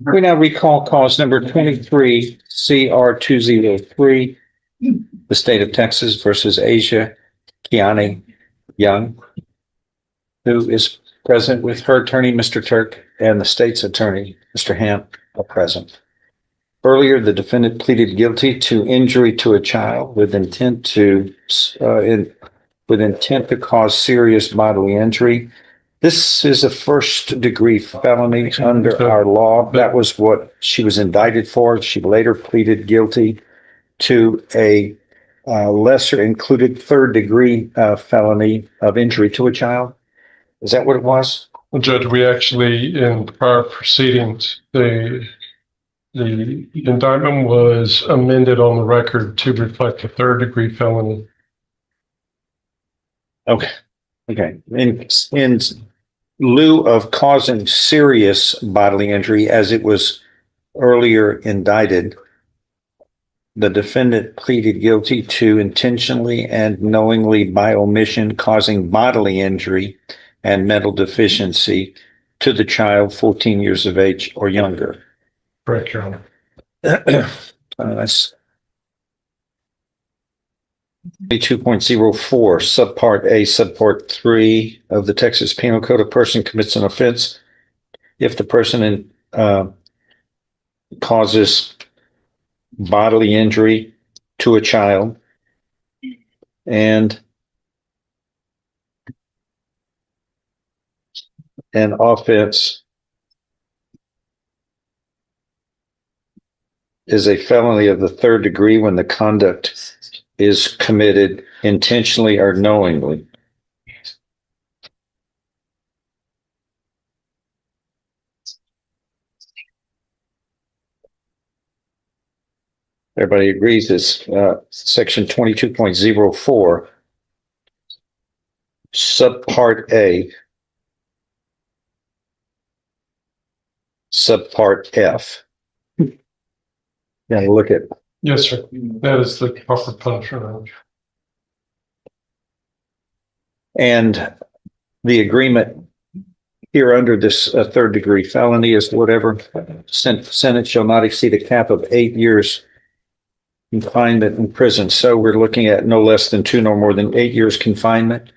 We now recall cause number 23 CR 203, the state of Texas versus Asia Kiani Young, who is present with her attorney, Mr. Turk, and the state's attorney, Mr. Hamp, are present. Earlier, the defendant pleaded guilty to injury to a child with intent to cause serious bodily injury. This is a first-degree felony under our law. That was what she was indicted for. She later pleaded guilty to a lesser included third-degree felony of injury to a child. Is that what it was? Well, Judge, we actually, in prior proceedings, the indictment was amended on the record to reflect a third-degree felony. Okay. In lieu of causing serious bodily injury, as it was earlier indicted, the defendant pleaded guilty to intentionally and knowingly by omission causing bodily injury and mental deficiency to the child 14 years of age or younger. Correct, Your Honor. That's 22.04, subpart A, subpart 3 of the Texas Penal Code. A person commits an offense if the person causes bodily injury to a child and an offense is a felony of the third degree when the conduct is committed intentionally or knowingly. Everybody agrees it's section 22.04, subpart A, subpart F. Yeah, look at. Yes, sir. That is the proper punishment. And the agreement here under this third degree felony is whatever sentence shall not exceed a cap of 8 years confinement in prison. So we're looking at no less than 2 nor more than 8 years confinement.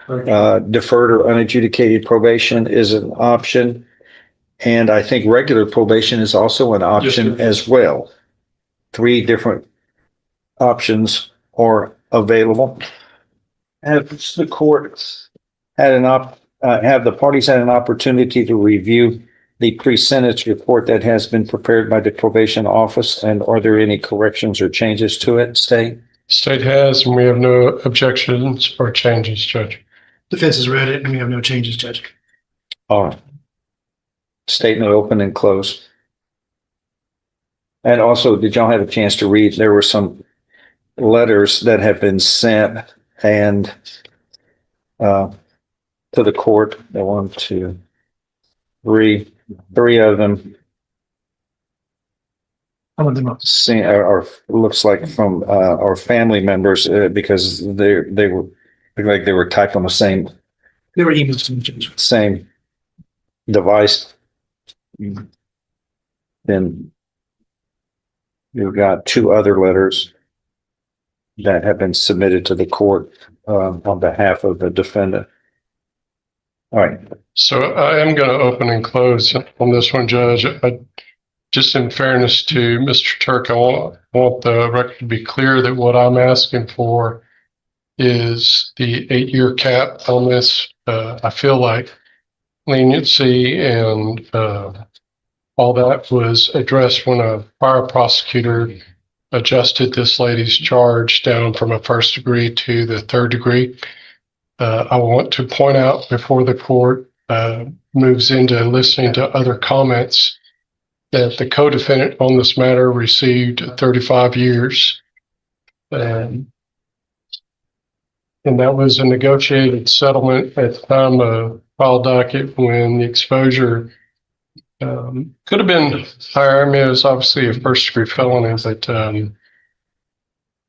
Deferred or unadjudicated probation is an option. And I think regular probation is also an option as well. 3 different options are available. Have the court had have the parties had an opportunity to review the pre-sentence report that has been prepared by the probation office, and are there any corrections or changes to it, State? State has, and we have no objections or changes, Judge. Defense has read it, and we have no changes, Judge. All right. Statement open and close. And also, did y'all have a chance to read? There were some letters that have been sent and to the court. 1, 2, 3, 3 of them. How about them? Or looks like from our family members because they were like they were typed on the same. They were emails to me, Judge. Same device. Then you've got 2 other letters that have been submitted to the court on behalf of the defendant. All right. So I am going to open and close on this one, Judge. Just in fairness to Mr. Turk, I want the record to be clear that what I'm asking for is the 8-year cap on this. I feel like leniency and all that was addressed when a prior prosecutor adjusted this lady's charge down from a first degree to the third degree. I want to point out before the court moves into listening to other comments that the co-defendant on this matter received 35 years. And that was a negotiated settlement at the time of trial docket when the exposure could have been higher. I mean, it was obviously a first degree felony, but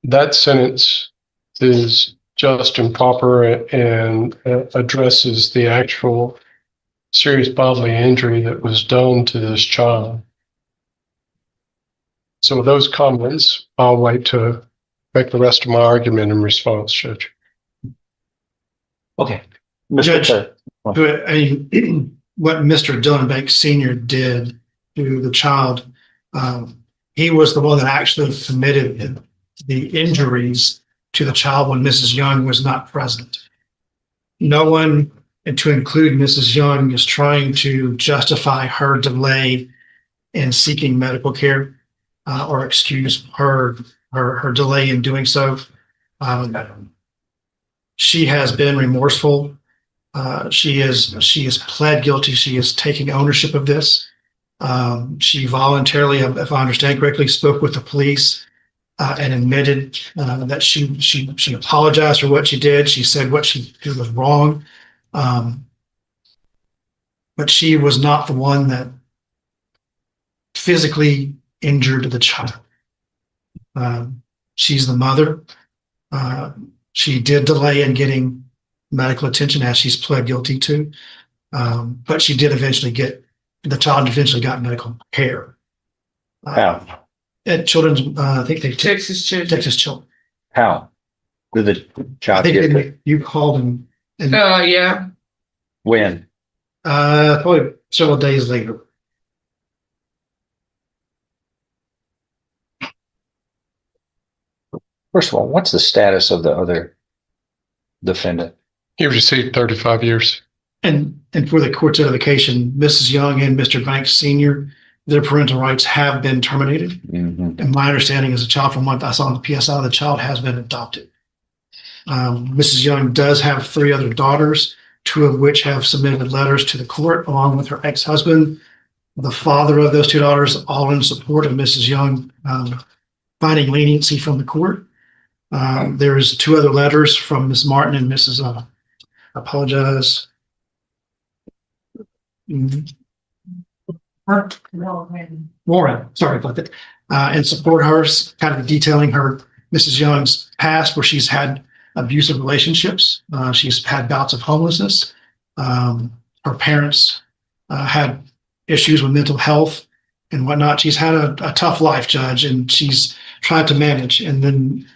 that sentence is just and proper and addresses the actual serious bodily injury that was done to this child. So with those comments, I'll wait to make the rest of my argument in response, Judge. Okay. Judge, Mr. I mean, what Mr. Dylan Banks Senior did to the child, he was the one that actually committed the injuries to the child when Mrs. Young was not present. No one, and to include Mrs. Young, is trying to justify her delay in seeking medical care or excuse her delay in doing so. She has been remorseful. She is pled guilty. She is taking ownership of this. She voluntarily, if I understand correctly, spoke with the police and admitted that she apologized for what she did. She said what she did was wrong, but she was not the one that physically injured the child. She's the mother. She did delay in getting medical attention, as she's pled guilty to, but she did eventually the child eventually got medical care. How? At Children's, I think they Texas Children. Texas Children. How did the I child think get it? you called him, and Yeah. When? probably several days later. First of all, what's the status of the other defendant? He received 35 years. And for the court's edification, Mrs. Young and Mr. Banks Senior, their parental rights have been terminated. Mhm. And my understanding is a child, from what I saw in the PSI, the child has been adopted. Mrs. Young does have 3 other daughters, 2 of which have submitted letters to the court along with her ex-husband. The father of those 2 daughters, all in support of Mrs. Young finding leniency from the court. There's 2 other letters from Ms. Martin and Mrs. Apologize. Warren, sorry about that. And support hers, kind of detailing Mrs. Young's past, where she's had abusive relationships. She's had bouts of homelessness. Her parents had issues with mental health and whatnot. She's had a tough life, Judge, and she's tried to manage. And then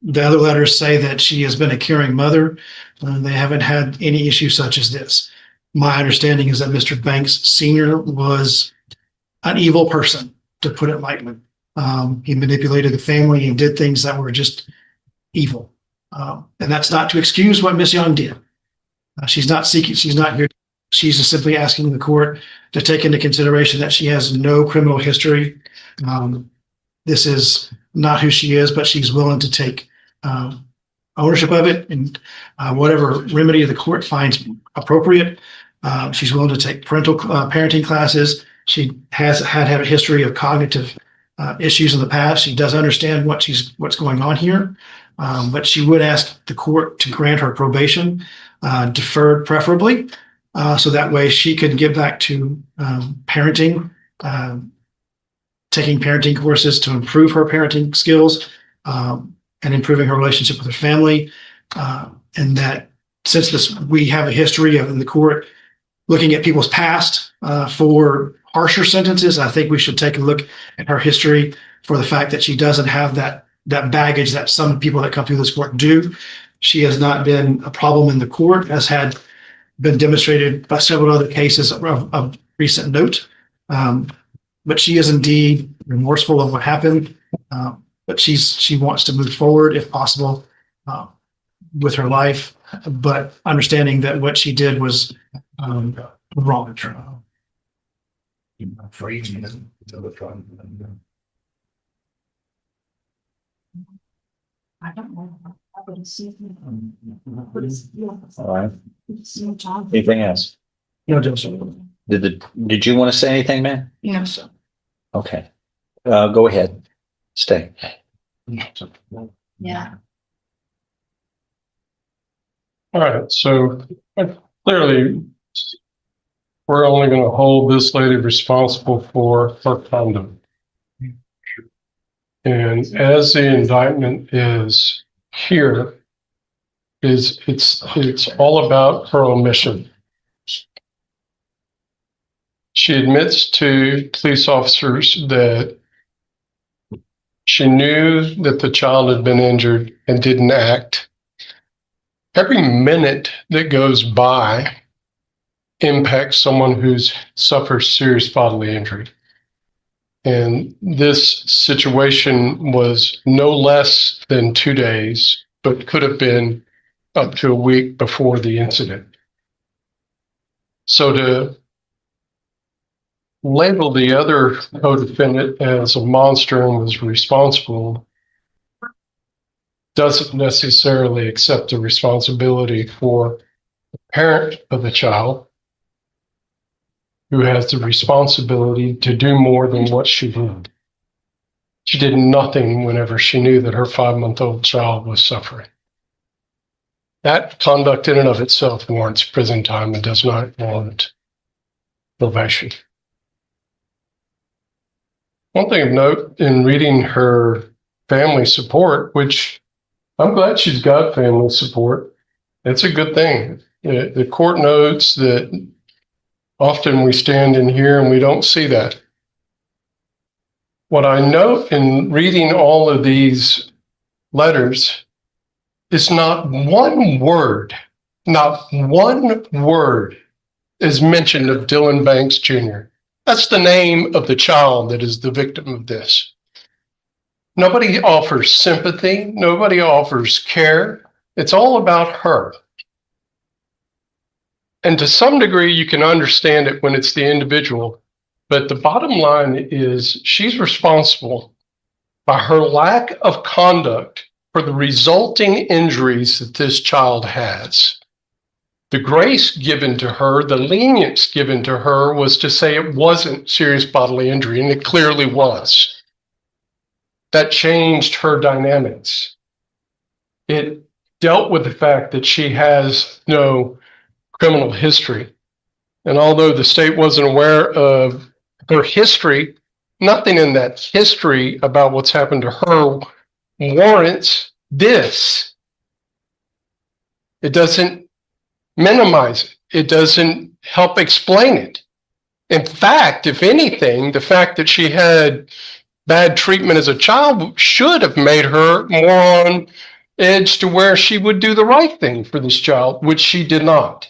the other letters say that she has been a caring mother. They haven't had any issues such as this. My understanding is that Mr. Banks Sr. was an evil person, to put it lightly. He manipulated the family and did things that were just evil. And that's not to excuse what Miss Young did. She's not here. She's just simply asking the court to take into consideration that she has no criminal history. This is not who she is, but she's willing to take ownership of it, and whatever remedy the court finds appropriate. She's willing to take parental parenting classes. She has had a history of cognitive issues in the past. She does understand what's going on here, but she would ask the court to grant her probation, deferred preferably, so that way she can get back to parenting, taking parenting courses to improve her parenting skills, and improving her relationship with her family. And that since we have a history in the court looking at people's past for harsher sentences, I think we should take a look at her history for the fact that she doesn't have that baggage that some people that come through this court do. She has not been a problem in the court, as had been demonstrated by several other cases of recent note. But she is indeed remorseful of what happened. But she wants to move forward, if possible, with her life, but understanding that what she did was wrong. I don't know. All right. Anything else? No, Judge. Did you want to say anything, man? Yes. Okay. Go ahead. Stay. Yeah. All right, so clearly, we're only going to hold this lady responsible for her conduct. And as the indictment is here, it's all about her omission. She admits to police officers that She knew that the child had been injured and didn't act. Every minute that goes by impacts someone who's suffers serious bodily injury. And this situation was no less than 2 days, but could have been up to a week before the incident. So to label the other co-defendant as a monster and was responsible doesn't necessarily accept the responsibility for the parent of the child who has the responsibility to do more than what she did. She did nothing whenever she knew that her 5-month-old child was suffering. That conduct in and of itself warrants prison time and does not warrant probation. One thing of note in reading her family support, which I'm glad she's got family support. It's a good thing. The court notes that often we stand in here and we don't see that. What I note in reading all of these letters is not one word is mentioned of Dylan Banks Jr. That's the name of the child that is the victim of this. Nobody offers sympathy. Nobody offers care. It's all about her. And to some degree, you can understand it when it's the individual. But the bottom line is she's responsible by her lack of conduct for the resulting injuries that this child has. The grace given to her, the lenience given to her was to say it wasn't serious bodily injury, and it clearly was. That changed her dynamics. It dealt with the fact that she has no criminal history. And although the state wasn't aware of her history, nothing in that history about what's happened to her warrants this. It doesn't minimize it. It doesn't help explain it. In fact, if anything, the fact that she had bad treatment as a child should have made her more on edge to where she would do the right thing for this child, which she did not.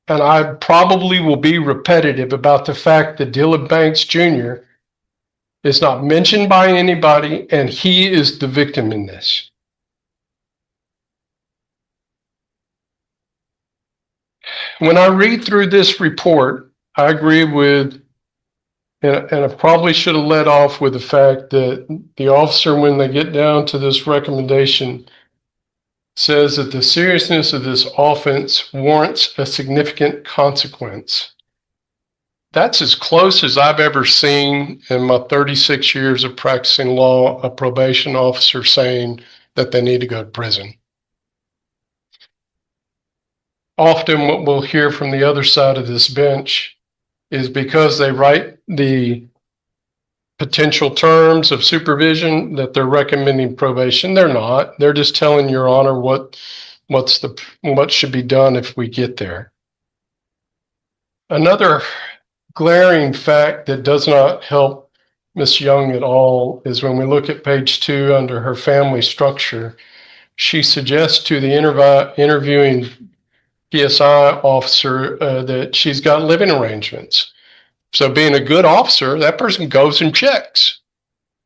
And I probably will be repetitive about the fact that Dylan Banks Jr. is not mentioned by anybody, and he is the victim in this. When I read through this report, I agree with, and I probably should have led off with the fact that the officer, when they get down to this recommendation, says that the seriousness of this offense warrants a significant consequence. That's as close as I've ever seen in my 36 years of practicing law, a probation officer saying that they need to go to prison. Often what we'll hear from the other side of this bench is because they write the potential terms of supervision that they're recommending probation. They're not. They're just telling Your Honor what should be done if we get there. Another glaring fact that does not help Ms. Young at all is when we look at page 2 under her family structure, she suggests to the interviewing PSI officer that she's got living arrangements. So being a good officer, that person goes and checks.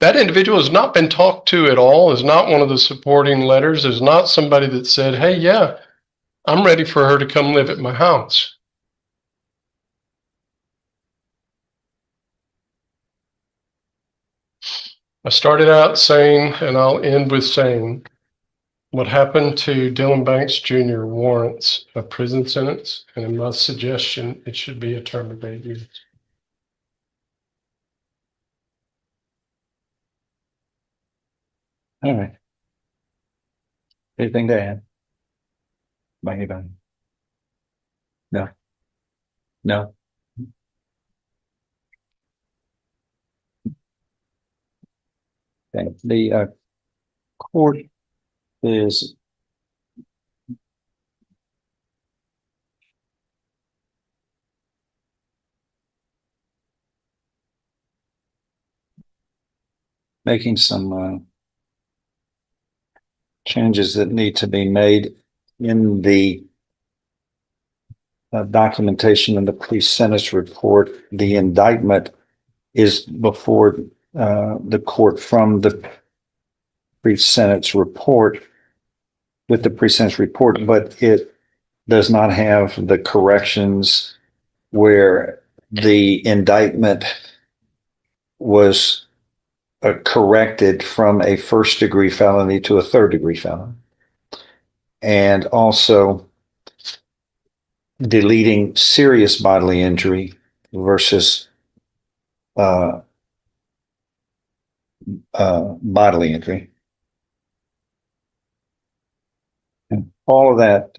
That individual has not been talked to at all, is not one of the supporting letters, is not somebody that said, hey, yeah, I'm ready for her to come live at my house. I started out saying, and I'll end with saying, what happened to Dylan Banks Jr. warrants a prison sentence, and in my suggestion, it should be a term of 8 years. All right. Anything to add? By anybody? No. No. Okay. The court is making some changes that need to be made in the documentation in the pre-sentence report. The indictment is before the court from the pre-sentence report with the pre-sentence report, but it does not have the corrections where the indictment was corrected from a first degree felony to a third degree felony. And also deleting serious bodily injury versus bodily injury. And all of that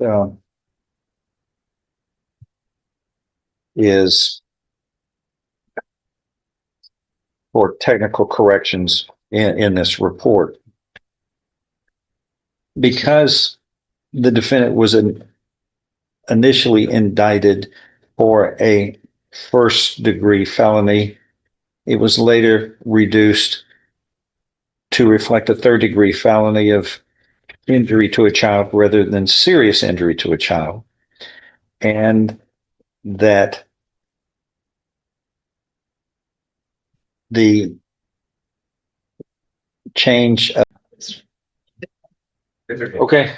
is for technical corrections in this report. Because the defendant was initially indicted for a first degree felony, it was later reduced to reflect a third degree felony of injury to a child rather than serious injury to a child. And that the change of, okay.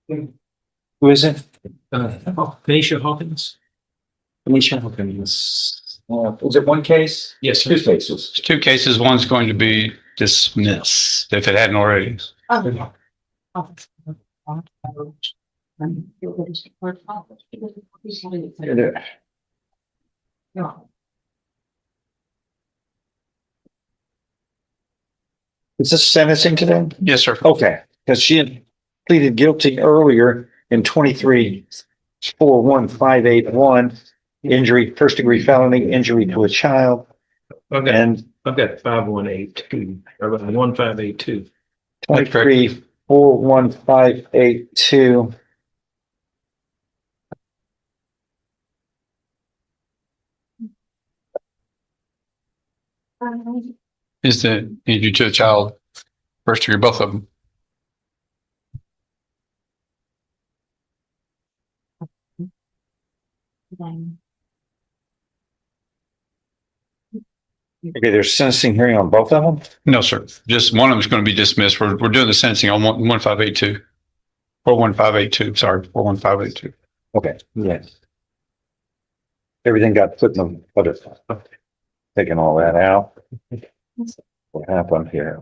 Who is it? Venetia Hawkins? Venetia Hawkins. Is it one case? Yes, Two sir. cases. Two cases, one's going to be dismissed if it hadn't already. Is this sentencing today? Yes, sir. Okay, because she had pleaded guilty earlier in 23-41581, injury, first degree felony, injury to a child, Okay, and I've got 5182, or 1582. 23-41582. Is the injury to a child first degree, both of them? Okay, there's sentencing hearing on both of them? No, sir. Just one of them is going to be dismissed. We're doing the sentencing on 1582. 41582, sorry, 41582. Okay, yes. Everything got put in the, but it's taking all that out. What happened here?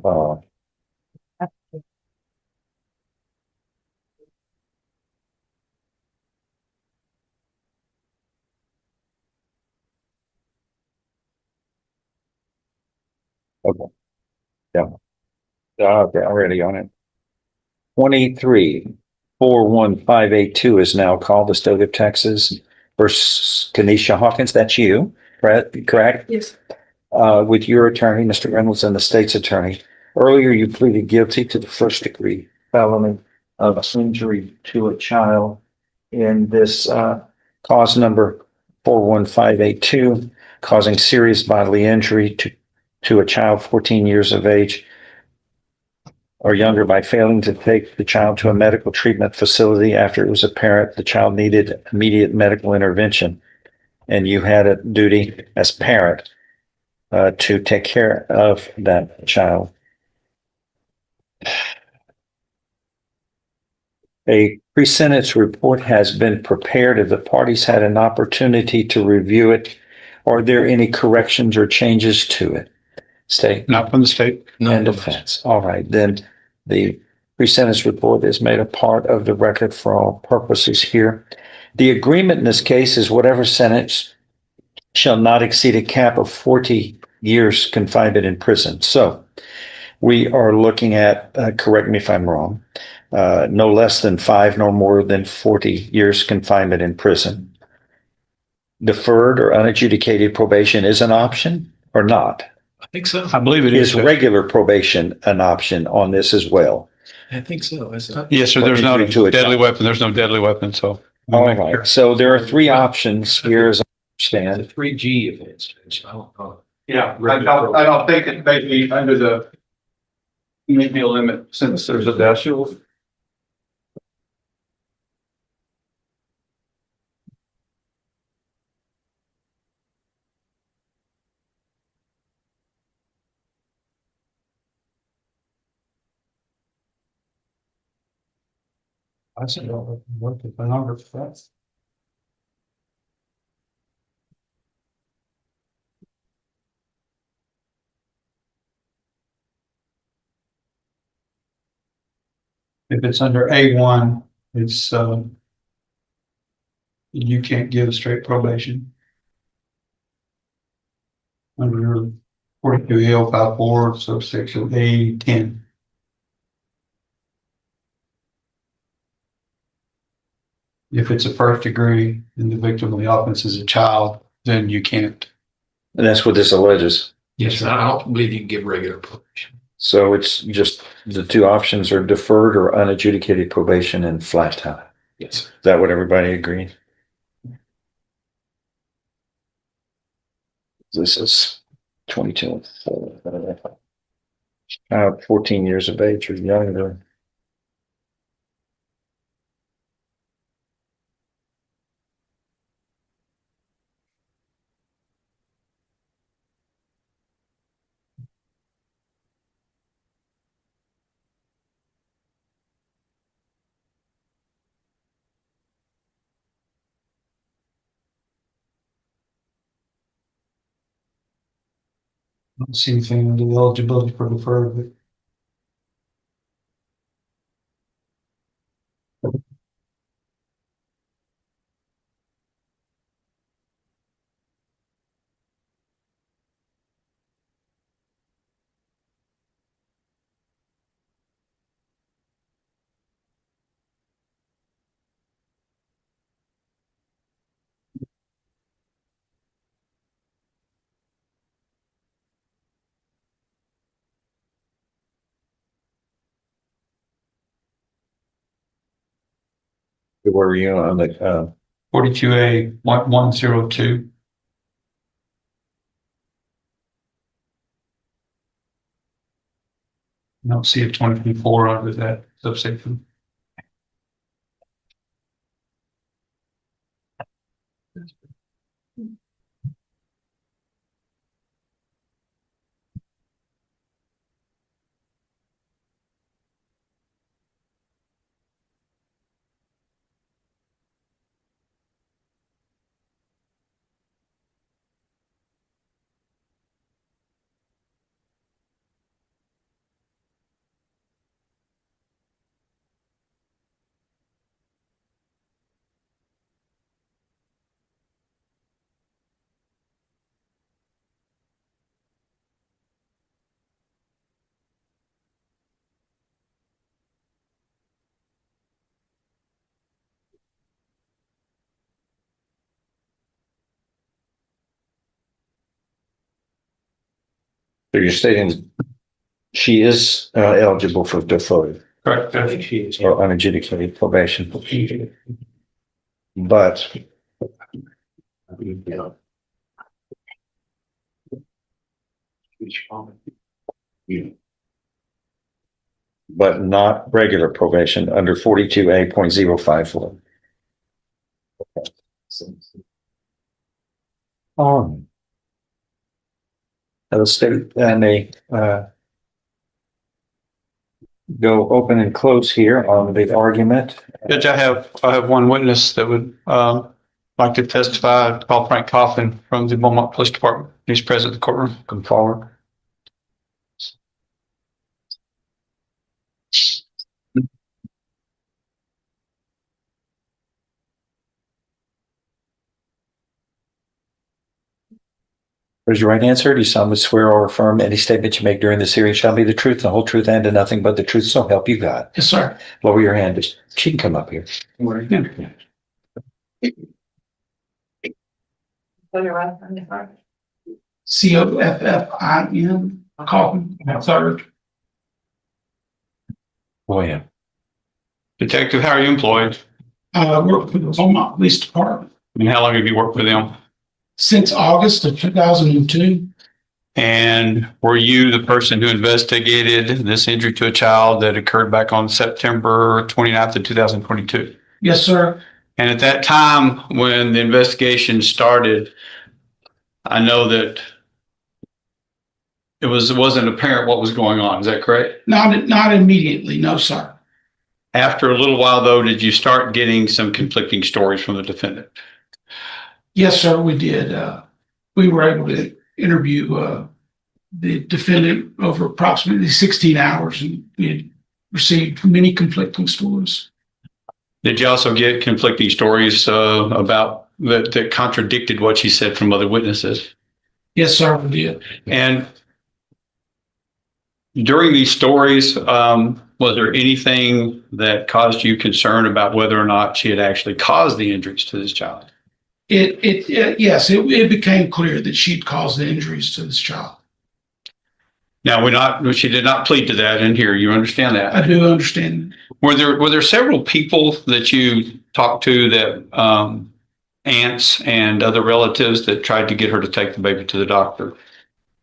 Okay. Yeah. Okay, already on it. 23-41582 is now called the state of Texas versus Kenesha Hawkins. That's you, correct? Yes. With your attorney, Mr. Reynolds, and the state's attorney. Earlier, you pleaded guilty to the first degree felony of injury to a child in this cause number 41582, causing serious bodily injury to a child 14 years of age or younger by failing to take the child to a medical treatment facility after it was apparent the child needed immediate medical intervention. And you had a duty as parent to take care of that child. A pre-sentence report has been prepared. If the parties had an opportunity to review it, are there any corrections or changes to it? State Not from the state. and defense. All right, then the pre-sentence report is made a part of the record for all purposes here. The agreement in this case is whatever sentence shall not exceed a cap of 40 years confinement in prison. So we are looking at, correct me if I'm wrong, no less than 5, no more than 40 years confinement in prison. Deferred or unadjudicated probation is an option or not? I think so. I believe it Is is. regular probation an option on this as well? I think so. Yes, sir. There's no Injury to a deadly child. weapon. There's no deadly weapon. So. All right, so there are 3 options here as I It's a understand. 3G offense. I don't know. Yeah, I don't think it may be under the maybe a limit since there's a decimal. I said, what the number for that? If it's under A1, it's, you can't give straight probation. Under 42A054, subsection A10. If it's a first degree and the victim of the offense is a child, then you can't. And that's what this alleges. Yes, I don't believe you can give regular probation. So it's just the two options are deferred or unadjudicated probation and flat time. Yes. Is that what everybody agreed? This is 22. 14 years of age or younger. I don't see anything under the eligibility for deferred, but Where were you on the, 42A102. I don't see a 24 under that subsection. so you're stating she is eligible for deferred Correct. I think she is. or unadjudicated probation, but not regular probation under 42A.054. The state may go open and close here on the argument. Judge, I have one witness that would like to testify, called Frank Coffin from the Beaumont Police Department. He's present in the courtroom. Come forward. Raise your right hand, sir. Do you solemnly swear or affirm any statement you make during this hearing shall be the truth, the whole truth, and nothing but the truth, so help you God? Yes, sir. Lower your hand. She can come up here. Put your right hand in front. Coffin, Coffin, third. Oh, yeah. Detective, how are you employed? Worked for the Beaumont Police Department And how long have you worked for them? since August of 2002. And were you the person who investigated this injury to a child that occurred back on September 29th of 2022? Yes, sir. And at that time, when the investigation started, I know that it wasn't apparent what was going on. Is that correct? Not immediately. No, sir. After a little while, though, did you start getting some conflicting stories from the defendant? Yes, sir, we did. We were able to interview the defendant over approximately 16 hours, and we had received many conflicting stories. Did you also get conflicting stories about that contradicted what she said from other witnesses? Yes, sir, we did. And during these stories, was there anything that caused you concern about whether or not she had actually caused the injuries to this child? Yes, it became clear that she'd caused the injuries to this child. Now, she did not plead to that in here. You understand that? I do understand. Were there several people that you talked to, that aunts and other relatives, that tried to get her to take the baby to the doctor?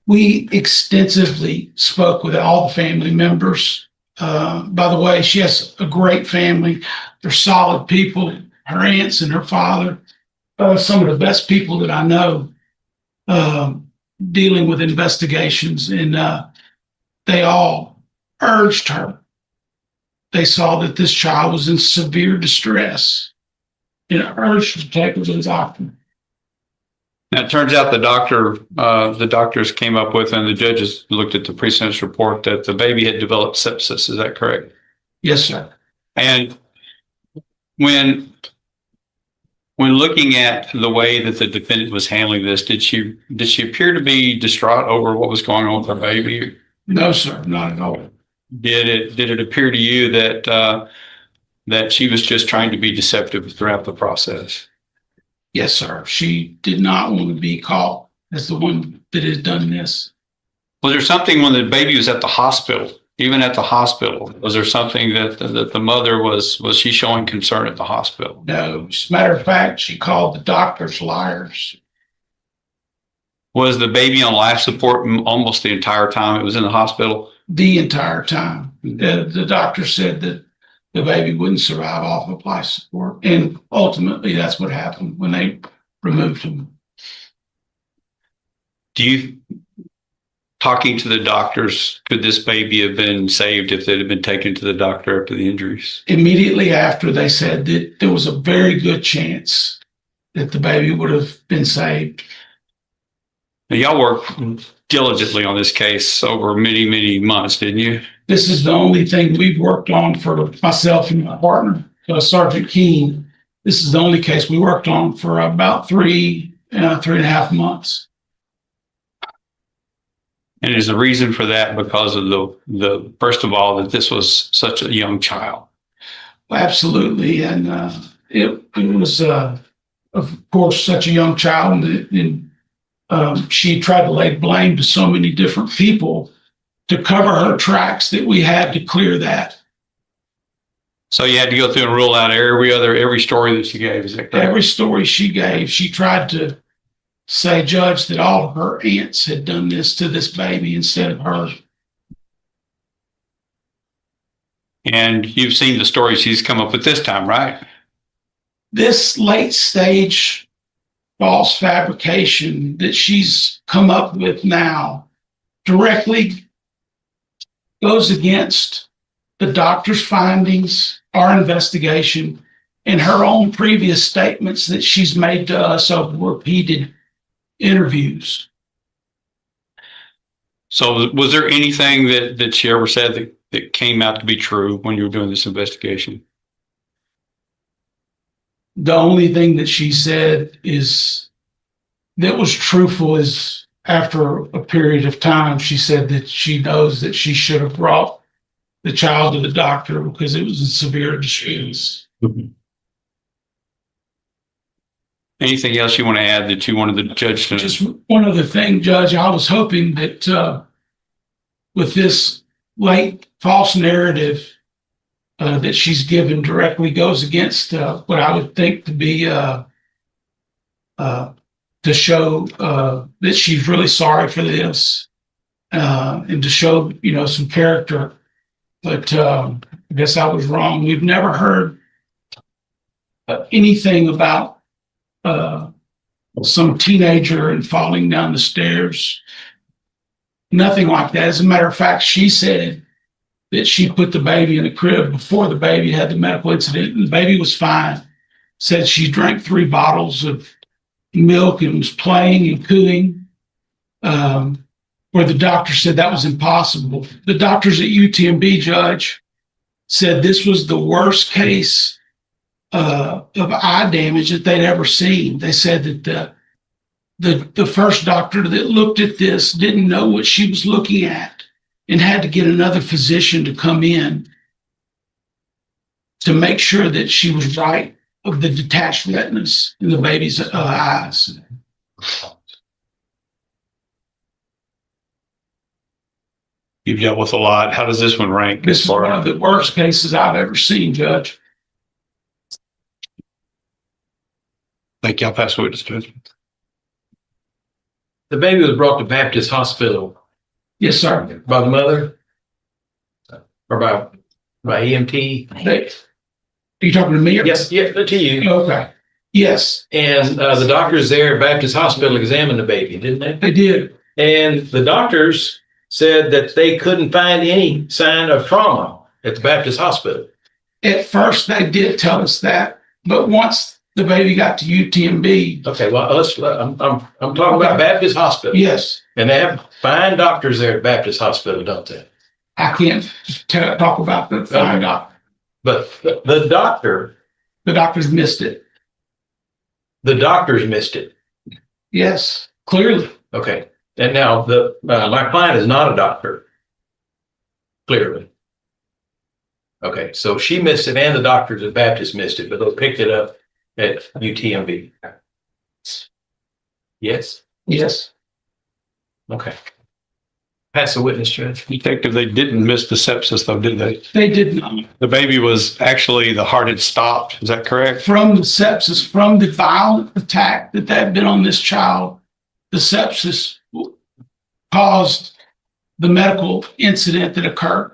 We extensively spoke with all the family members. By the way, she has a great family. They're solid people. Her aunts and her father, some of the best people that I know, dealing with investigations, and they all urged her. They saw that this child was in severe distress and urged her to take her to the doctor. Now, it turns out the doctors came up with, and the judges looked at the pre-sentence report, that the baby had developed sepsis. Is that correct? Yes, sir. And when looking at the way that the defendant was handling this, did she appear to be distraught over what was going on with her baby? No, sir, not at all. Did it appear to you that she was just trying to be deceptive throughout the process? Yes, sir. She did not want to be caught as the one that had done this. Was there something when the baby was at the hospital, even at the hospital, was there something that the mother was she showing concern at the hospital? No, as a matter of fact, she called the doctors liars. Was the baby on life support almost the entire time it was in the hospital? The entire time. The doctor said that the baby wouldn't survive off of life support. And ultimately, that's what happened when they removed him. Talking to the doctors, could this baby have been saved if it had been taken to the doctor after the injuries? Immediately after, they said that there was a very good chance that the baby would have been saved. Now, y'all worked diligently on this case over many, many months, didn't you? This is the only thing we've worked on for myself and my partner, Sergeant Keene. This is the only case we worked on for about 3.5 months. And is the reason for that because of the first of all, that this was such a young child? Absolutely. And it was, of course, such a young child. And she tried to lay blame to so many different people to cover her tracks that we had to clear that. So you had to go through and rule out every story that she gave, is that correct? Every story she gave, she tried to say, Judge, that all of her aunts had done this to this baby instead of her. And you've seen the stories she's come up with this time, right? This late stage false fabrication that she's come up with now directly goes against the doctor's findings, our investigation, and her own previous statements that she's made to us over repeated interviews. So was there anything that she ever said that came out to be true when you were doing this investigation? The only thing that she said is that was truthful is after a period of time, she said that she knows that she should have brought the child to the doctor because it was in severe distress. Anything else you want to add that you wanted the judge to? Just one other thing, Judge, I was hoping that with this late false narrative that she's given directly goes against what I would think to be to show that she's really sorry for this, and to show, you know, some character. But I guess I was wrong. We've never heard anything about some teenager and falling down the stairs. Nothing like that. As a matter of fact, she said that she put the baby in the crib before the baby had the medical incident, and the baby was fine. Said she drank 3 bottles of milk and was playing and cooing, where the doctor said that was impossible. The doctors at UTMB, Judge, said this was the worst case of eye damage that they'd ever seen. They said that the first doctor that looked at this didn't know what she was looking at and had to get another physician to come in to make sure that she was right of the detached retinas in the baby's eyes. You've dealt with a lot. How does this one rank? This is one of the worst cases I've ever seen, Judge. Thank you. I'll pass the witness to it. The baby was brought to Baptist Hospital Yes, sir. by the mother or by EMT. Are you talking to me? Yes, yeah, to you. Okay. Yes, And the doctors there at Baptist Hospital examined the baby, didn't they? they did. And the doctors said that they couldn't find any sign of trauma at the Baptist Hospital. At first, they did tell us that, but once the baby got to UTMB, Okay, well, I'm talking about Baptist Hospital. yes, And they have fine doctors there at Baptist Hospital, don't they? I can't talk about the fine doctor. But the The doctors missed it. doctors missed it. Yes, clearly. Okay. And now my client is not a doctor. Clearly. Okay. So she missed it and the doctors at Baptist missed it, but they picked it up at UTMB. Yes. Yes, Okay. Pass the witness, Judge. Detective, they didn't miss the sepsis though, did they? they did not. The baby was actually, the heart had stopped. Is that correct? From the sepsis, from the violent attack that had been on this child, the sepsis caused the medical incident that occurred.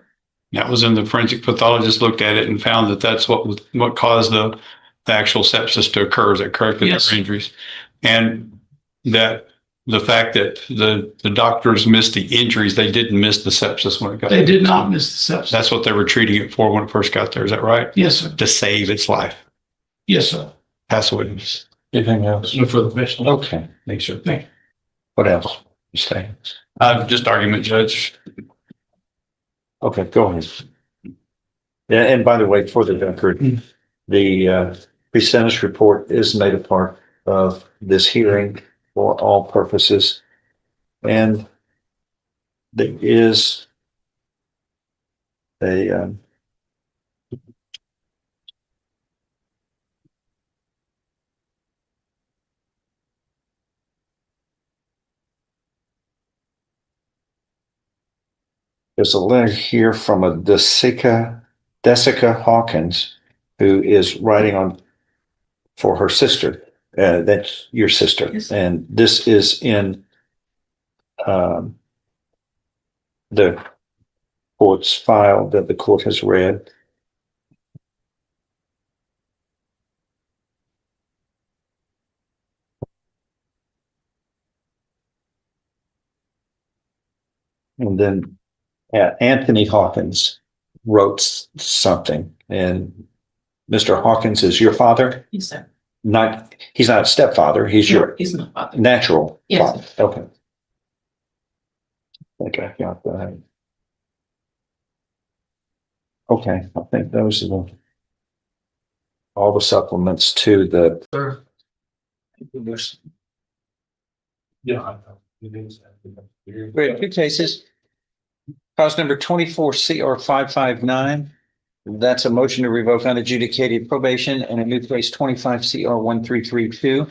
That was in the forensic pathologist looked at it and found that that's what caused the actual sepsis to occur. Is that correct? That Yes. there were injuries. And that the fact that the doctors missed the injuries, they didn't miss the sepsis when it got They there. did not miss the sepsis. That's what they were treating it for when it first got there. Is that right? Yes, sir. To save its life. Yes, sir. Pass the witness. Anything else? No further question. Okay. Thanks, sir. Thank you. What else? You say? Just argument, Judge. Okay, go ahead. Yeah, and by the way, for the record, the pre-sentence report is made a part of this hearing for all purposes. And there is a there's a letter here from a Jessica Hawkins, who is writing on for her sister. That's your sister. Yes. And this is in the court's file that the court has read. And then Anthony Hawkins wrote something, and Mr. Hawkins is your father? Yes, sir. He's not a stepfather, he's your He's my father. natural Yes. father. Okay. I think I got that. Okay, I think those are all the supplements to the, Sir. Yeah. we have two cases. Cause number 24 CR 559. That's a motion to revoke unadjudicated probation, and a new case 25 CR 1332.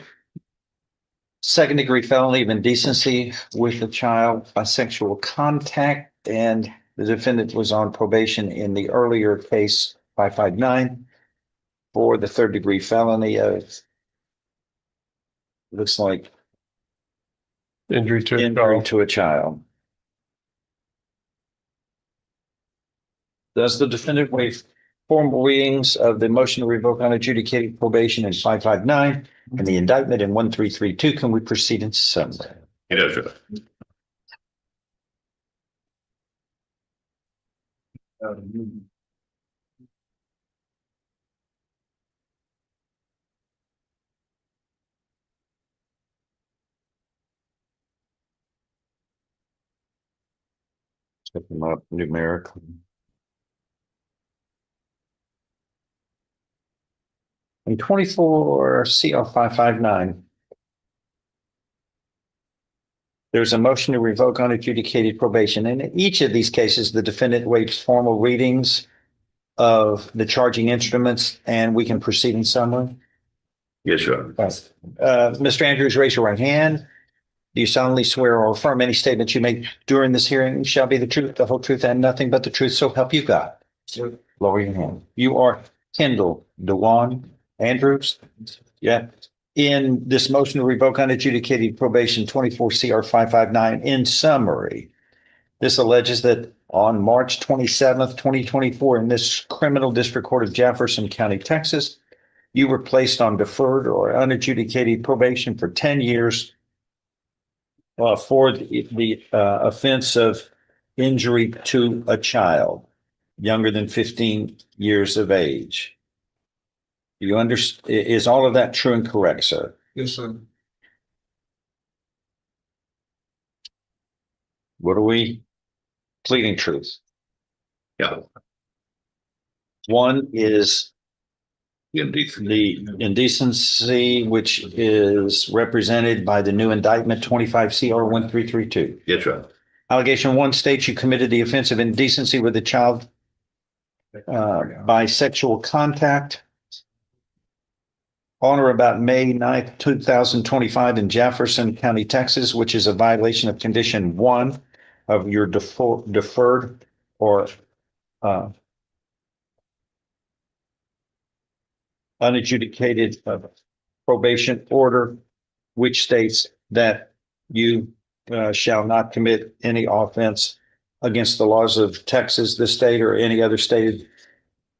Second degree felony of indecency with a child by sexual contact, and the defendant was on probation in the earlier case 559 for the third degree felony of, looks like Injury to a injury child. to a child. Does the defendant waive formal readings of the motion to revoke unadjudicated probation in 559 and the indictment in 1332? Can we proceed in summary? He does, Your Honor. Set them up numerically. In 24 CL 559, there's a motion to revoke unadjudicated probation. And in each of these cases, the defendant waives formal readings of the charging instruments, and we can proceed in summary. Yes, Your Honor. Mr. Andrews, raise your right hand. Do you solemnly swear or affirm any statements you make during this hearing shall be the truth, the whole truth, and nothing but the truth, so help you God? Sir. Lower your hand. You are Kendall Dewan Andrews? Yeah. In this motion to revoke unadjudicated probation 24 CR 559, in summary, this alleges that on March 27th, 2024, in this criminal district court of Jefferson County, Texas, you were placed on deferred or unadjudicated probation for 10 years for the offense of injury to a child younger than 15 years of age. Do you understand? Is all of that true and correct, sir? Yes, sir. What are we pleading truth? Yeah. One is Indecent. the indecency, which is represented by the new indictment 25 CR 1332. Yes, Your Honor. Allegation one states you committed the offense of indecency with a child by sexual contact on or about May 9th, 2025 in Jefferson County, Texas, which is a violation of condition one of your deferred or unadjudicated probation order, which states that you shall not commit any offense against the laws of Texas, the state, or any other state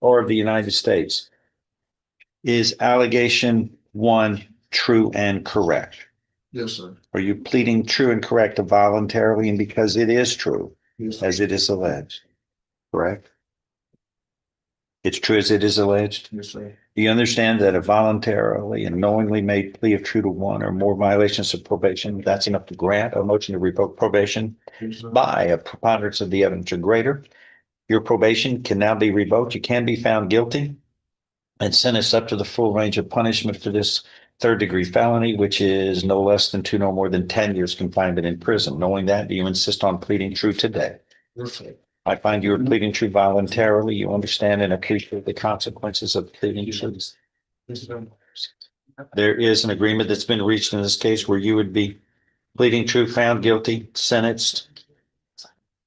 or of the United States. Is allegation one true and correct? Yes, sir. Are you pleading true and correct voluntarily and because it is true, Yes, as it is alleged? Correct? It's true as it is alleged? Yes, sir. Do you understand that a voluntarily and knowingly made plea of true to one or more violations of probation, that's enough to grant a motion to revoke probation Yes, sir. by a preponderance of the evidence or greater? Your probation can now be revoked. You can be found guilty and sentenced up to the full range of punishment for this third degree felony, which is no less than 2, no more than 10 years confinement in prison. Knowing that, do you insist on pleading true today? Yes, sir. I find you are pleading true voluntarily. You understand and appreciate the consequences of pleading true. Yes, sir. There is an agreement that's been reached in this case where you would be pleading true, found guilty, sentenced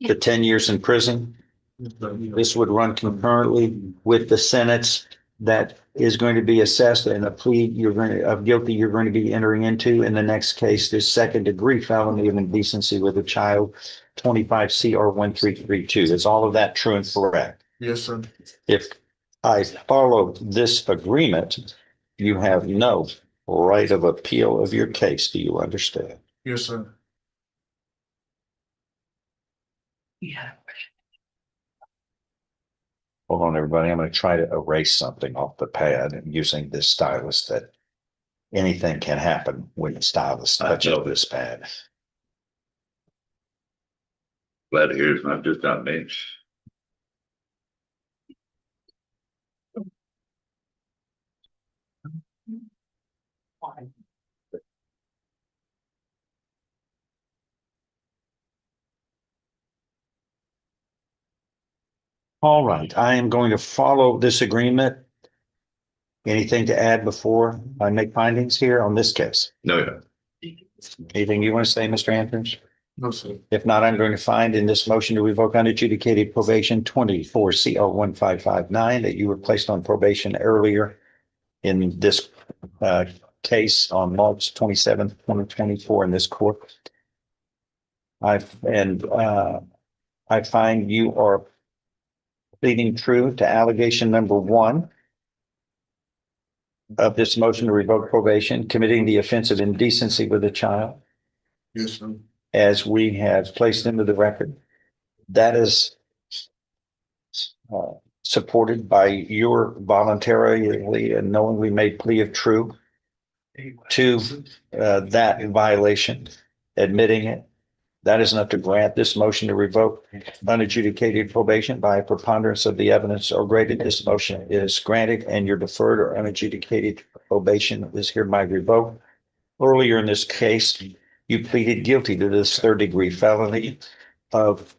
to 10 years in prison. This would run concurrently with the sentence that is going to be assessed and a plea of guilty you're going to be entering into in the next case, this second degree felony of indecency with a child, 25 CR 1332. Is all of that true and correct? Yes, sir. If I follow this agreement, you have no right of appeal of your case. Do you understand? Yes, sir. Hold on, everybody. I'm going to try to erase something off the pad and using this stylus that anything can happen when the stylus touches this pad. Glad to hear it's not just on me. All right, I am going to follow this agreement. Anything to add before I make findings here on this case? No, yeah. Anything you want to say, Mr. Andrews? No, sir. If not, I'm going to find in this motion to revoke unadjudicated probation 24 CR 1559 that you were placed on probation earlier in this case on March 27th, 2024 in this court. I find you are pleading true to allegation number one of this motion to revoke probation, committing the offense of indecency with a child, Yes, sir. as we have placed into the record. That is supported by your voluntarily and knowingly made plea of true to that violation, admitting it. That is enough to grant this motion to revoke unadjudicated probation by a preponderance of the evidence or greater. This motion is granted and your deferred or unadjudicated probation is hereby revoked. Earlier in this case, you pleaded guilty to this third degree felony of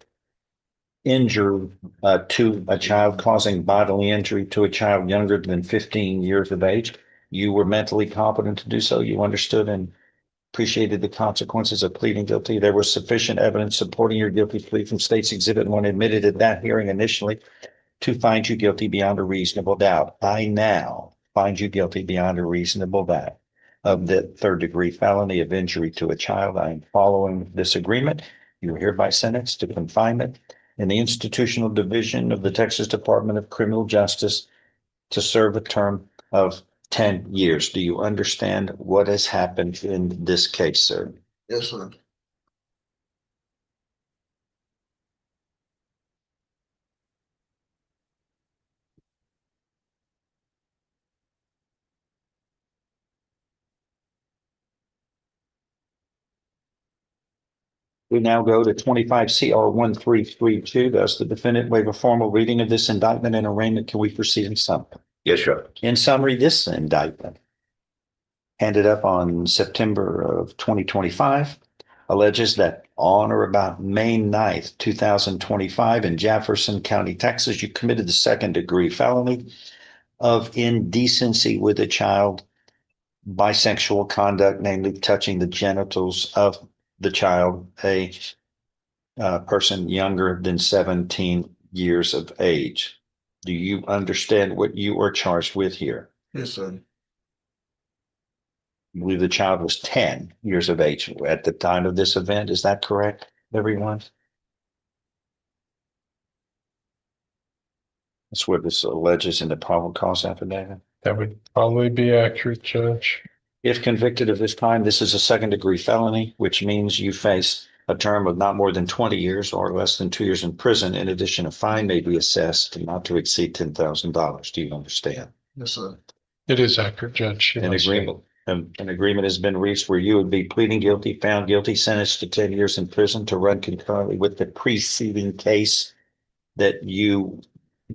injury to a child, causing bodily injury to a child younger than 15 years of age. You were mentally competent to do so. You understood and appreciated the consequences of pleading guilty. There was sufficient evidence supporting your guilty plea from State's Exhibit 1 admitted at that hearing initially to find you guilty beyond a reasonable doubt. I now find you guilty beyond a reasonable doubt of the third degree felony of injury to a child. I am following this agreement. You are hereby sentenced to confinement in the institutional division of the Texas Department of Criminal Justice to serve a term of 10 years. Do you understand what has happened in this case, sir? Yes, sir. We now go to 25 CR 1332. Does the defendant waive a formal reading of this indictment and arraignment? Can we proceed in summary? Yes, sir. In summary, this indictment, handed up on September of 2025, alleges that on or about May 9th, 2025, in Jefferson County, Texas, you committed the second degree felony of indecency with a child, bisexual conduct, namely touching the genitals of the child, a person younger than 17 years of age. Do you understand what you are charged with here? Yes, sir. I believe the child was 10 years of age at the time of this event. Is that correct, everyone? That's what this alleges in the probable cause affidavit. That would probably be accurate, Judge. If convicted of this crime, this is a second degree felony, which means you face a term of not more than 20 years or less than 2 years in prison. In addition, a fine may be assessed not to exceed $10,000. Do you understand? Yes, sir. It is accurate, Judge. An agreement. An agreement has been reached where you would be pleading guilty, found guilty, sentenced to 10 years in prison to run concurrently with the preceding case that you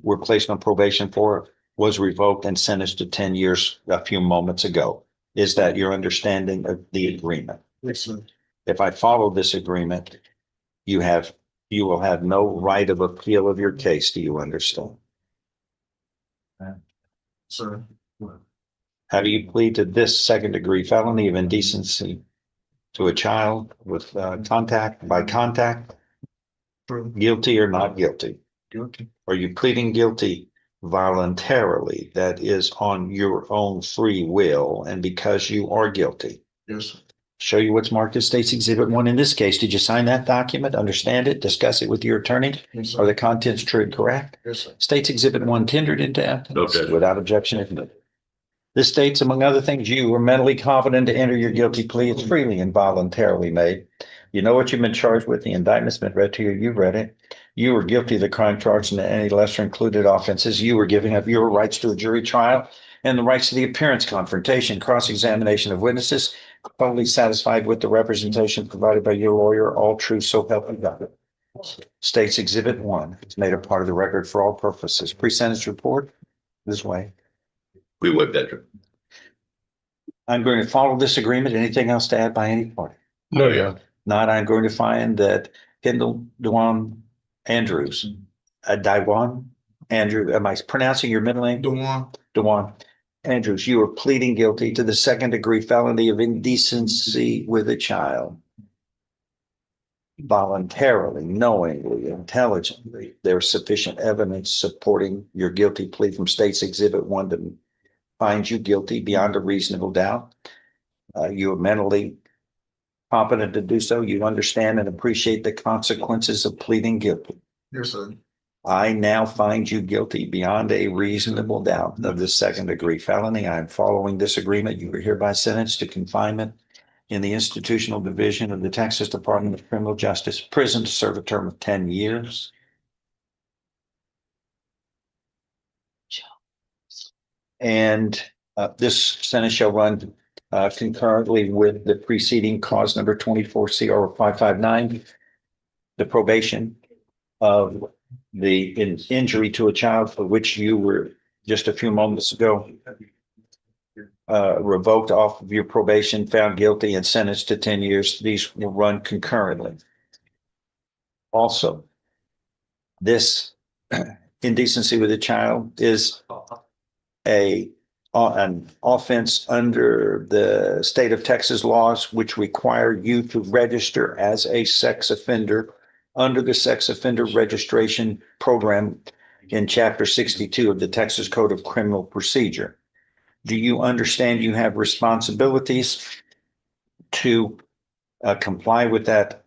were placed on probation for, was revoked and sentenced to 10 years a few moments ago. Is that your understanding of the agreement? Yes, sir. If I follow this agreement, you will have no right of appeal of your case. Do you understand? Sir. How do you plead to this second degree felony of indecency to a child with contact by contact? True. Guilty or not guilty? Guilty. Are you pleading guilty voluntarily, that is on your own free will and because you are guilty? Yes, sir. Show you what's marked as State's Exhibit 1 in this case. Did you sign that document, understand it, discuss it with your attorney? Yes, Are sir. the contents true and correct? Yes, sir. State's Exhibit 1 tendered into evidence Okay. without objection admitted. This states, among other things, you were mentally competent to enter your guilty plea. It's freely and voluntarily made. You know what you've been charged with. The indictment's been read to you. You've read it. You were guilty of the crime charged and any lesser included offenses. You were giving up your rights to a jury trial and the rights to the appearance, confrontation, cross-examination of witnesses, totally satisfied with the representation provided by your lawyer. All true, so help you God. State's Exhibit 1 is made a part of the record for all purposes. Pre-sentence report this way. We waive that. I'm going to follow this agreement. Anything else to add by any party? No, yeah. Not, I'm going to find that Kendall Dewan Andrews, Dewan Andrew, am I pronouncing your middle name? Dewan Andrews, you are pleading guilty to the second degree felony of indecency with a child. Voluntarily, knowingly, intelligently. There's sufficient evidence supporting your guilty plea from State's Exhibit 1 to find you guilty beyond a reasonable doubt. You are mentally competent to do so? You understand and appreciate the consequences of pleading guilty. Yes, sir. I now find you guilty beyond a reasonable doubt of this second-degree felony. I am following this agreement. You are hereby sentenced to confinement in the institutional division of the Texas Department of Criminal Justice prison to serve a term of 10 years. And this sentence shall run concurrently with the preceding cause number 24 CR 559, the probation of the injury to a child for which you were just a few moments ago revoked off of your probation, found guilty, and sentenced to 10 years. These will run concurrently. Also, this indecency with a child is an offense under the state of Texas laws, which require you to register as a sex offender under the sex offender registration program in Chapter 62 of the Texas Code of Criminal Procedure. Do you understand you have responsibilities to comply with that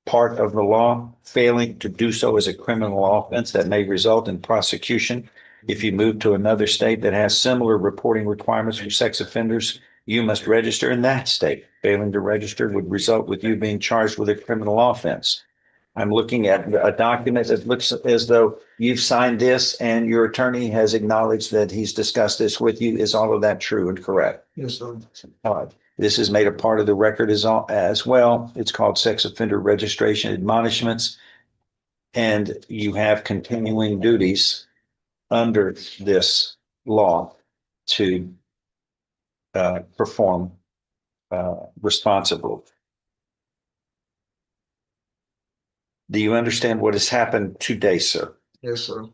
part of the law? Failing to do so is a criminal offense that may result in prosecution. If you move to another state that has similar reporting requirements for sex offenders, you must register in that state. Failing to register would result with you being charged with a criminal offense. I'm looking at a document that looks as though you've signed this and your attorney has acknowledged that he's discussed this with you. Is all of that true and correct? Yes, sir. This is made a part of the record as well. It's called Sex Offender Registration Admonishments. And you have continuing duties under this law to perform responsibly. Do you understand what has happened today, sir? Yes, sir.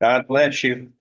God bless you.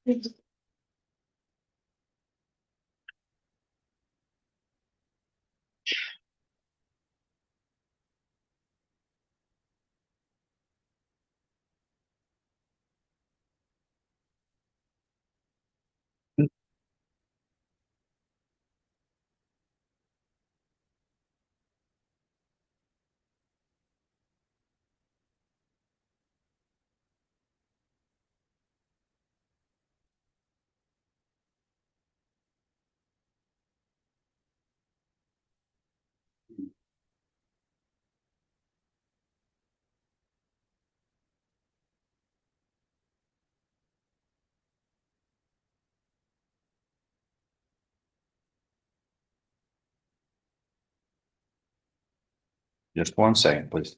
Just 1 second, please.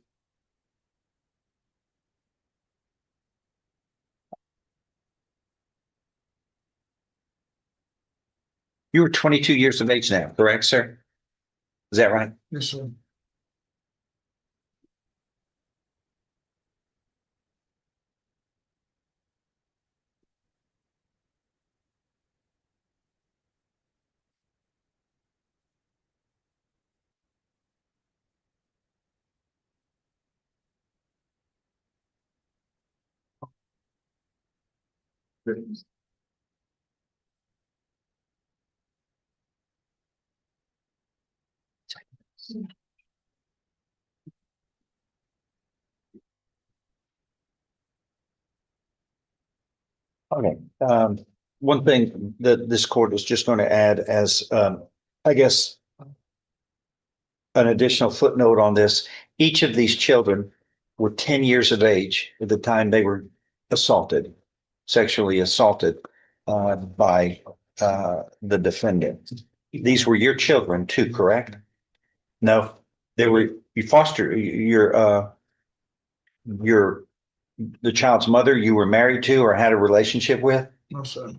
You are 22 years of age now, correct, sir? Is that right? Yes, sir. Okay. One thing that this court is just going to add as, I guess, an additional footnote on this, each of these children were 10 years of age at the time they were assaulted, sexually assaulted by the defendant. These were your children too, correct? No, they were, you foster the child's mother you were married to or had a relationship with? No, sir.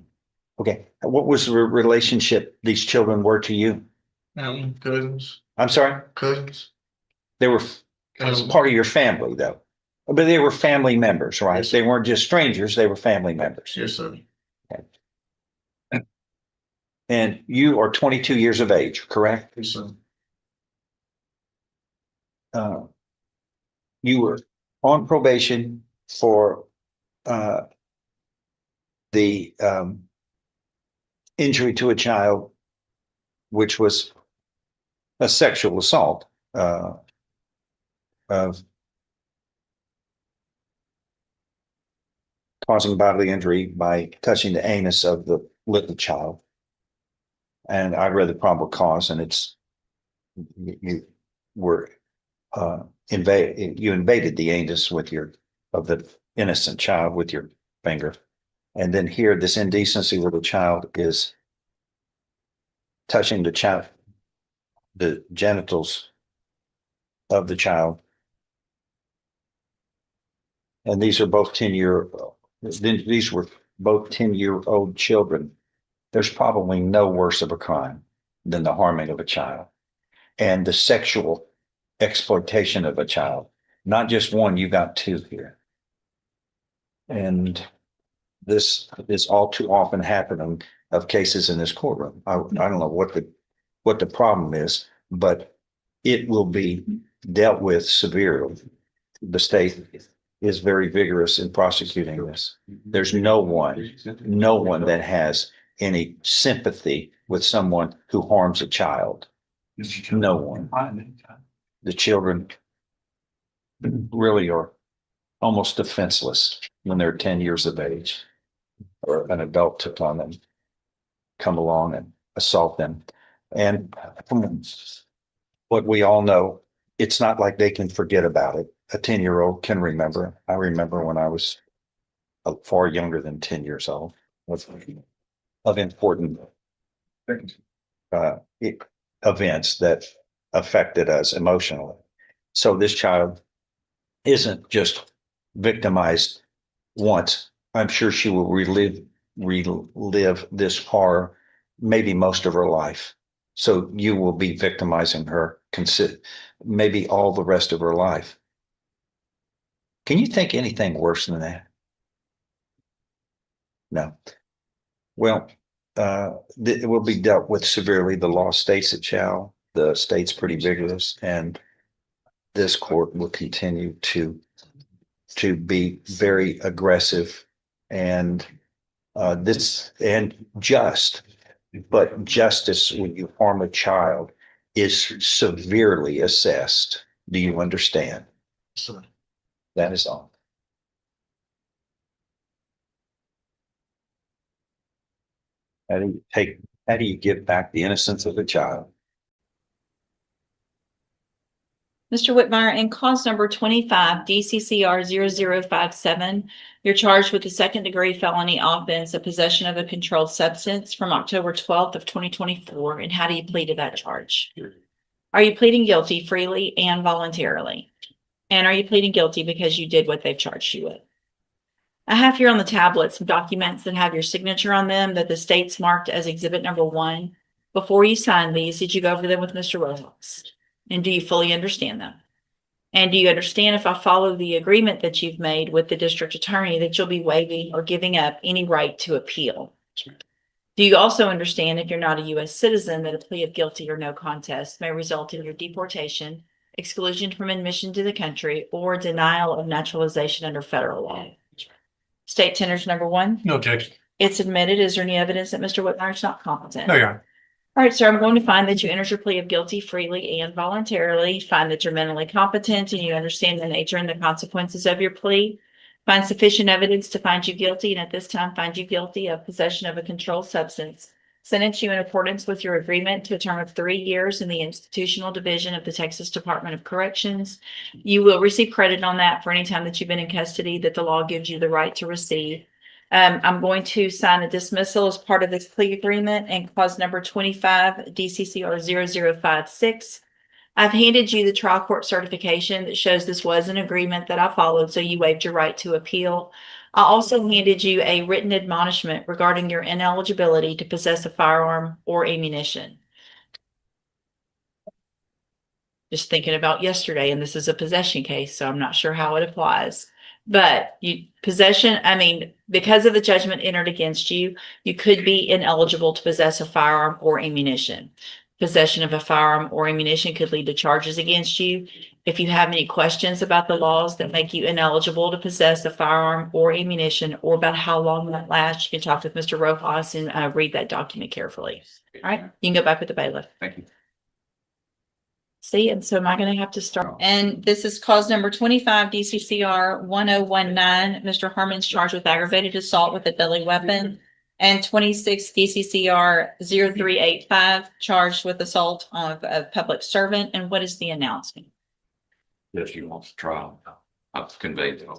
Okay. What was the relationship these children were to you? Cousins. I'm sorry? Cousins. They were as part of your family though. But they were family members, right? Yes, They sir. weren't just strangers, they were family members. Yes, sir. And you are 22 years of age, correct? Yes, sir. You were on probation for the injury to a child, which was a sexual assault of causing bodily injury by touching the anus of the little child. And I read the probable cause, and it's you were you invaded the anus with of the innocent child with your finger. And then here, this indecency where the child is touching the genitals of the child. And these are both these were both 10-year-old children. There's probably no worse of a crime than the harming of a child and the sexual exploitation of a child. Not just one, you got two here. And this is all too often happening of cases in this courtroom. I don't know what the problem is, but it will be dealt with severely. The state is very vigorous in prosecuting this. There's no one that has any sympathy with someone who harms a child. No one. The children really are almost defenseless when they're 10 years of age, or an adult took on them, come along and assault them. And from what we all know, it's not like they can forget about it. A 10-year-old can remember. I remember when I was far younger than 10 years old of important events that affected us emotionally. So this child isn't just victimized once. I'm sure she will relive this horror maybe most of her life. So you will be victimizing her maybe all the rest of her life. Can you think anything worse than that? No. Well, it will be dealt with severely. The law states it shall. The state's pretty vigorous, and this court will continue to be very aggressive and just. But justice when you harm a child is severely assessed. Do you understand? That is all. How do you give back the innocence of a child? Mr. Whitmire, in cause number 25, DCCR 0057, you're charged with the second-degree felony offense of possession of a controlled substance from October 12th of 2024. And how do you plead to that charge? Are you pleading guilty freely and voluntarily? And are you pleading guilty because you did what they've charged you with? I have here on the tablet some documents that have your signature on them that the state's marked as exhibit number 1. Before you sign these, did you go over them with Mr. Rojas? And do you fully understand them? And do you understand, if I follow the agreement that you've made with the district attorney, that you'll be waiving or giving up any right to appeal? Do you also understand, if you're not a U.S. citizen, that a plea of guilty or no contest may result in your deportation, exclusion from admission to the country, or denial of naturalization under federal law? State tenders number 1. No objection. It's admitted. Is there any evidence that Mr. Whitmire is not competent? No, Your Honor. All right, sir, I'm going to find that you entered your plea of guilty freely and voluntarily, find that you're mentally competent and you understand the nature and the consequences of your plea, find sufficient evidence to find you guilty, and at this time find you guilty of possession of a controlled substance, sentence you in accordance with your agreement to a term of 3 years in the institutional division of the Texas Department of Corrections. You will receive credit on that for any time that you've been in custody that the law gives you the right to receive. I'm going to sign a dismissal as part of this plea agreement, and clause number 25, DCCR 0056. I've handed you the trial court certification that shows this was an agreement that I followed, so you waived your right to appeal. I also handed you a written admonishment regarding your ineligibility to possess a firearm or ammunition. Just thinking about yesterday, and this is a possession case, so I'm not sure how it applies. But because of the judgment entered against you, you could be ineligible to possess a firearm or ammunition. possession of a firearm or ammunition could lead to charges against you. If you have any questions about the laws that make you ineligible to possess a firearm or ammunition, or about how long that lasts, you can talk with Mr. Rojas and read that document carefully. All right, you can go back with the bailiff. Thank you. See, and so am I gonna have to start? And this is cause number 25 DCCR 1019. Mr. Harmon's charged with aggravated assault with a deadly weapon. And 26 DCCR 0385 charged with assault of a public servant. And what is the announcement? Yes, she wants to trial. I've conveyed them.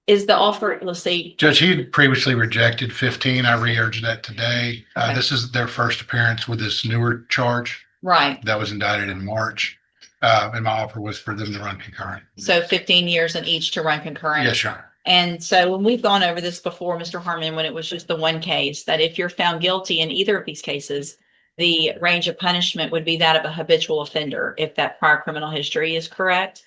Is the offer, let's see, Judge, he had previously rejected 15. I re-urged that today. Okay. This is their first appearance with this newer charge right, that was indicted in March. And my offer was for them to run concurrent. so 15 years in each to run concurrent? Yes, Your Honor. And so when we've gone over this before, Mr. Harmon, when it was just the one case, that if you're found guilty in either of these cases, the range of punishment would be that of a habitual offender, if that prior criminal history is correct,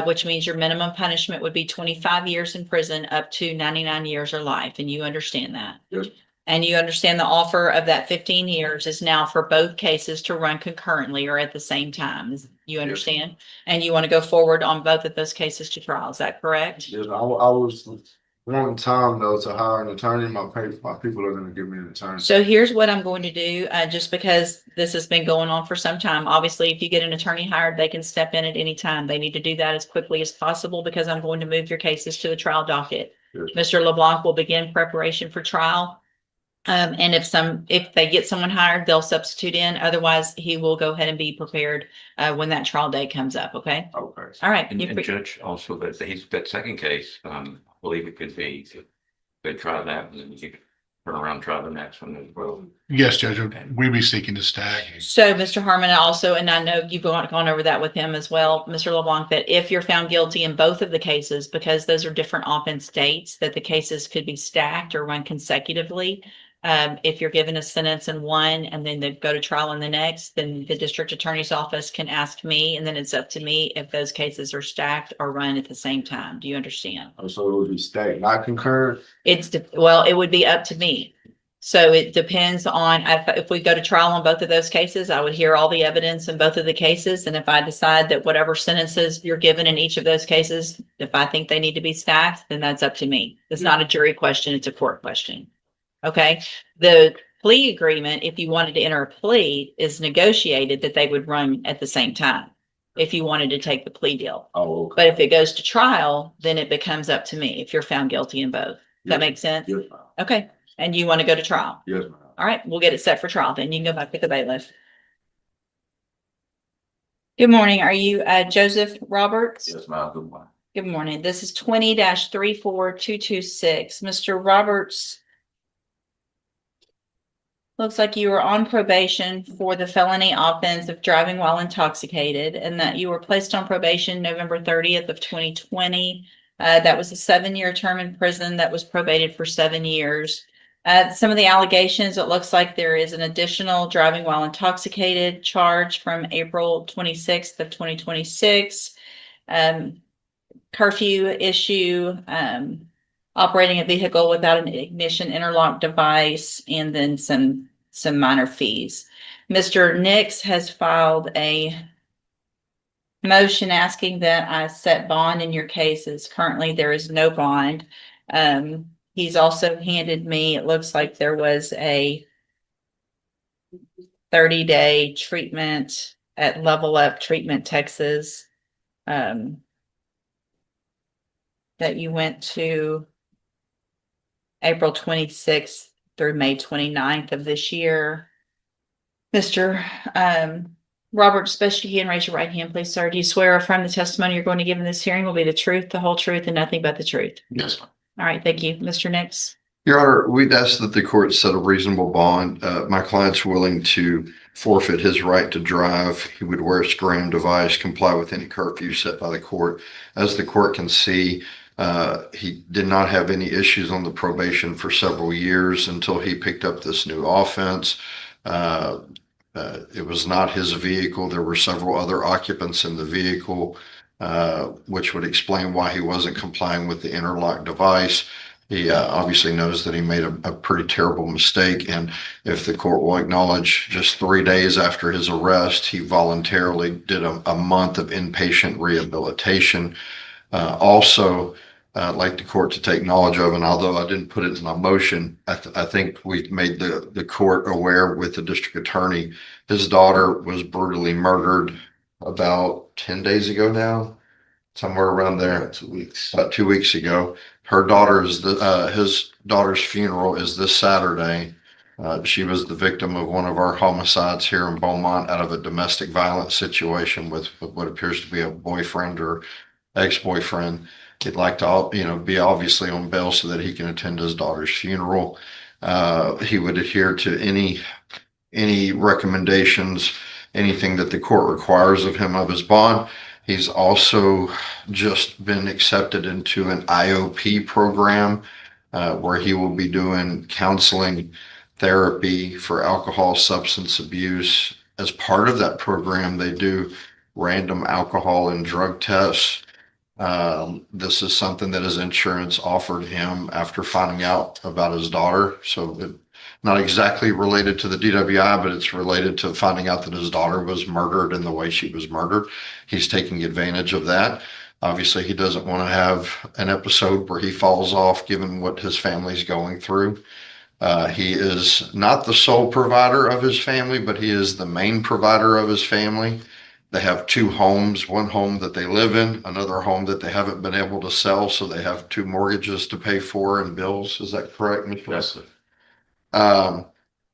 which means your minimum punishment would be 25 years in prison up to 99 years or life. And you understand that? Yes. And you understand the offer of that 15 years is now for both cases to run concurrently or at the same time. You understand? And you want to go forward on both of those cases to trial. Is that correct? Yes, I was wanting time though to hire an attorney. My people are gonna give me an attorney. So here's what I'm going to do, just because this has been going on for some time. Obviously, if you get an attorney hired, they can step in at any time. They need to do that as quickly as possible because I'm going to move your cases to the trial docket. Yes. Mr. LeBlanc will begin preparation for trial. And if they get someone hired, they'll substitute in. Otherwise, he will go ahead and be prepared when that trial day comes up. Okay. Okay. All right. And Judge, also that second case, I believe it could be, they try that and then you could turn around, and try the next one as well. Yes, Judge, we'd be seeking to stack. So Mr. Harmon also, and I know you've gone over that with him as well, Mr. LeBlanc, that if you're found guilty in both of the cases, because those are different offense dates, that the cases could be stacked or run consecutively. If you're given a sentence in one and then they go to trial in the next, then the district attorney's office can ask me, and then it's up to me if those cases are stacked or run at the same time. Do you understand? So it would be stacked, not concurrent. Well, it would be up to me. So it depends on, if we go to trial on both of those cases, I would hear all the evidence in both of the cases. And if I decide that whatever sentences you're given in each of those cases, if I think they need to be stacked, then that's up to me. It's not a jury question, it's a court question. Okay, the plea agreement, if you wanted to enter a plea, is negotiated that they would run at the same time if you wanted to take the plea deal. Oh, okay. But if it goes to trial, then it becomes up to me if you're found guilty in both. Does that make sense? Yes, ma'am. Okay, and you want to go to trial? Yes, ma'am. All right, we'll get it set for trial then. You can go back with the bailiff. Good morning. Are you Joseph Roberts? Yes, ma'am, good one. Good morning. This is 20-34226. Mr. Roberts. Looks like you were on probation for the felony offense of driving while intoxicated, and that you were placed on probation November 30th of 2020. That was a 7-year term in prison that was probated for 7 years. Some of the allegations, it looks like there is an additional driving while intoxicated charge from April 26th of 2026. Curfew issue, operating a vehicle without an ignition interlock device, and then some minor fees. Mr. Nix has filed a motion asking that I set bond in your cases. Currently, there is no bond. He's also handed me, it looks like there was a 30-day treatment at Level Up Treatment, Texas, that you went to April 26th through May 29th of this year. Mr. Robert, best you can, raise your right hand, please, sir. Do you swear or affirm the testimony you're going to give in this hearing will be the truth, the whole truth, and nothing but the truth? Yes, ma'am. All right, thank you. Mr. Nix? Your Honor, we'd ask that the court set a reasonable bond. My client's willing to forfeit his right to drive. He would wear a scram device, comply with any curfew set by the court. As the court can see, he did not have any issues on the probation for several years until he picked up this new offense. It was not his vehicle. There were several other occupants in the vehicle, which would explain why he wasn't complying with the interlock device. He obviously knows that he made a pretty terrible mistake. And if the court will acknowledge, just 3 days after his arrest, he voluntarily did a month of inpatient rehabilitation. Also, I'd like the court to take knowledge of, and although I didn't put it in my motion, I think we made the court aware with the district attorney. His daughter was brutally murdered about 10 days ago now, somewhere around there. 2 weeks. About 2 weeks ago. His daughter's funeral is this Saturday. She was the victim of one of our homicides here in Beaumont out of a domestic violence situation with what appears to be a boyfriend or ex-boyfriend. He'd like to, be obviously on bail so that he can attend his daughter's funeral. He would adhere to any recommendations, anything that the court requires of him of his bond. He's also just been accepted into an IOP program where he will be doing counseling therapy for alcohol substance abuse. As part of that program, they do random alcohol and drug tests. This is something that his insurance offered him after finding out about his daughter. So not exactly related to the DWI, but it's related to finding out that his daughter was murdered in the way she was murdered. He's taking advantage of that. Obviously, he doesn't want to have an episode where he falls off given what his family's going through. He is not the sole provider of his family, but he is the main provider of his family. They have 2 homes, one home that they live in, another home that they haven't been able to sell. So they have 2 mortgages to pay for and bills. Is that correct, Mr. Yes, sir.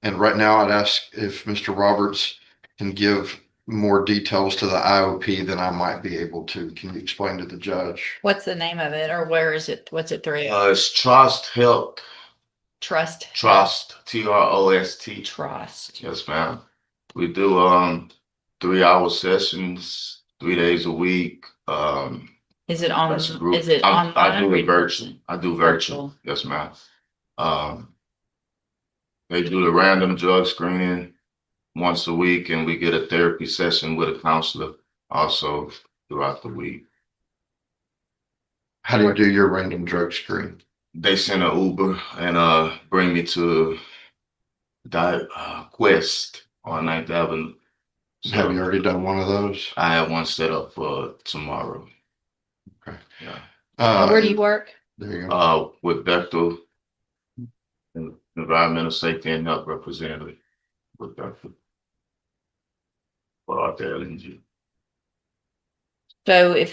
And right now I'd ask if Mr. Roberts can give more details to the IOP than I might be able to. Can you explain to the judge? What's the name of it or where is it? What's it through? It's Trust Health. Trust. Trust. TROST. Trust. Yes, ma'am. We do 3-hour sessions, 3 days a week. Is it on? That's a group. Is it I online? do or it virtual. I do virtual. Virtual. Yes, ma'am. They do the random drug screening once a week, and we get a therapy session with a counselor also throughout the week. How do you do your random drug screen? They send an Uber and bring me to Quest on 9th Avenue. Have you already done one of those? I have one set up for tomorrow. Okay. Yeah. Where do you work? There you go. With Bechtel, Environmental Safety and Health Representative with Bechtel. For our LNG. So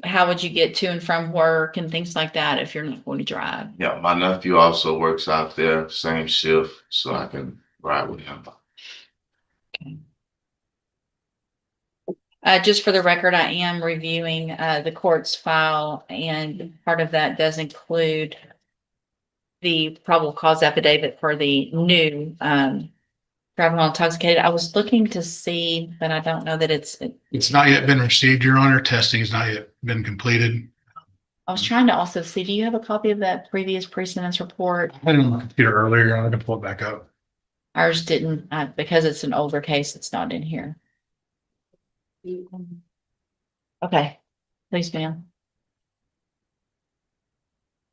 how would you get to and from work and things like that if you're not going to drive? Yeah, my nephew also works out there, same shift, so I can ride with him. Okay. Just for the record, I am reviewing the court's file, and part of that does include the probable cause affidavit for the new driving while intoxicated. I was looking to see, but I don't know that it's. It's not yet been received, Your Honor. Testing has not yet been completed. I was trying to also see, do you have a copy of that previous pre-sentence report? I had it on my computer earlier, Your Honor. I can pull it back up. Ours didn't, because it's an older case, it's not in here. Okay, please, ma'am.